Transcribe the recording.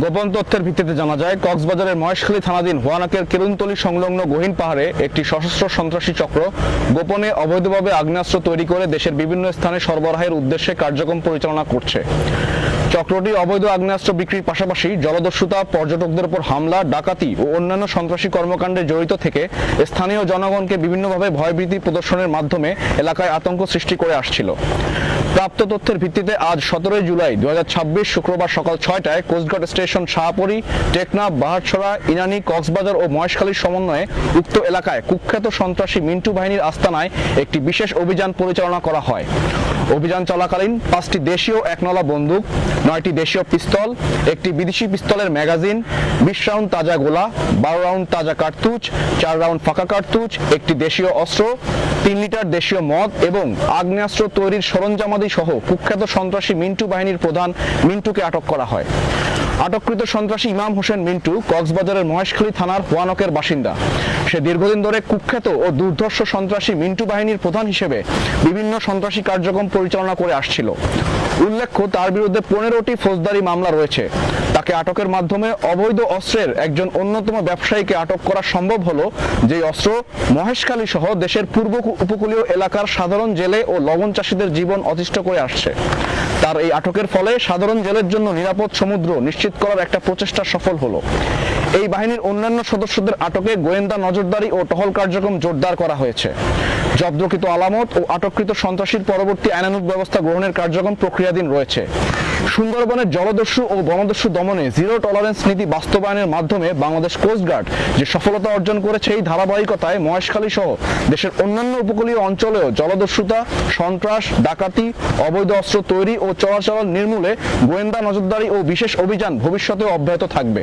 গোপন তথ্যের ভিত্তিতে জানা যায়, কক্সবাজারের মহেশখালী থানাধীন হোয়ানাকের কেরুনতলী সংলগ্ন গহীন পাহাড়ে একটি সশস্ত্র সন্ত্রাসী চক্র গোপনে অবৈধভাবে আগ্নেয়াস্ত্র তৈরি করে দেশের বিভিন্ন স্থানে সরবরাহের উদ্দেশ্যে কার্যক্রম পরিচালনা করছে। চক্রটি অবৈধ আগ্নেয়াস্ত্র বিক্রির পাশাপাশি জলদস্যুতা, পর্যটকদের উপর হামলা, ডাকাতি ও অন্যান্য সন্ত্রাসী কর্মকাণ্ডে জড়িত থেকে স্থানীয় জনগণকে বিভিন্নভাবে ভয়ভীতি প্রদর্শনের মাধ্যমে এলাকায় আতঙ্ক সৃষ্টি করে আসছিল। প্রাপ্ত তথ্যের ভিত্তিতে আজ 17 জুলাই 2026 শুক্রবার সকাল 6টায় কোস্টগার্ড স্টেশন, শাহপরী, টেকনাফ, বাহারছড়া, ইনানী, কক্সবাজার ও মহেশখালীর সমন্বয়ে উক্ত এলাকায় কুখ্যাত সন্ত্রাসী মিন্টু বাহিনীর আস্তানায় একটি বিশেষ অভিযান পরিচালনা করা হয়। অভিযান চলাকালীন 5টি দেশীয় 1নলা বন্দুক, 9টি দেশীয় পিস্তল, একটি বিদেশি পিস্তলের ম্যাগাজিন, 20 রাউন্ড তাজা গোলা, 12 রাউন্ড তাজা কার্তুজ, 4 রাউন্ড ফাঁকা কার্তুজ, একটি দেশীয় অস্ত্র, 3 লিটার দেশীয় মদ এবং আগ্নেয়াস্ত্র তৈরির সরঞ্জামাদি সহ কুখ্যাত সন্ত্রাসী মিন্টু বাহিনীর প্রধান মিন্টুকে আটক করা হয়। আটককৃত সন্ত্রাসী ইমাম হোসেন মিন্টু কক্সবাজারের মহেশখালী থানার হোয়ানকের বাসিন্দা। সে দীর্ঘদিন ধরে কুখ্যাত ও দুর্ধর্ষ সন্ত্রাসী মিন্টু বাহিনীর প্রধান হিসেবে বিভিন্ন সন্ত্রাসী কার্যক্রম পরিচালনা করে আসছিল। উল্লেখ্য, তার বিরুদ্ধে 15টি ফৌজদারি মামলা রয়েছে। তাকে আটকের মাধ্যমে অবৈধ অস্ত্রের একজন অন্যতম ব্যবসায়ীকে আটক করা সম্ভব হলো, যে অস্ত্র মহেশখালী সহ দেশের পূর্ব উপকূলীয় এলাকার সাধারণ জেলে ও লবণ চাষীদের জীবন অতিষ্ঠ করে আসছে। তার এই আটকের ফলে সাধারণ জেলের জন্য নিরাপদ সমুদ্র নিশ্চিত করার একটা প্রচেষ্টা সফল হলো। এই বাহিনীর অন্যান্য সদস্যদের আটকে গোয়েন্দা নজরদারি ও টহল কার্যক্রম জোরদার করা হয়েছে। জব্দকৃত আলামত ও আটককৃত সন্ত্রাসীর পরবর্তী আইনানুগ ব্যবস্থা গ্রহণের কার্যক্রম প্রক্রিয়াধীন রয়েছে। সুন্দরবনের জলদস্যু ও বনদস্যু দমনে জিরো টলারেন্স নীতি বাস্তবায়নের মাধ্যমে বাংলাদেশ কোস্টগার্ড যে সফলতা অর্জন করেছে, এই ধারাবাহিকতায় মহেশখালী সহ দেশের অন্যান্য উপকূলীয় অঞ্চলেও জলদস্যুতা, সন্ত্রাস, ডাকাতি, অবৈধ অস্ত্র তৈরি ও চোরাচালান নির্মূলে গোয়েন্দা নজরদারি ও বিশেষ অভিযান ভবিষ্যতেও অব্যাহত থাকবে।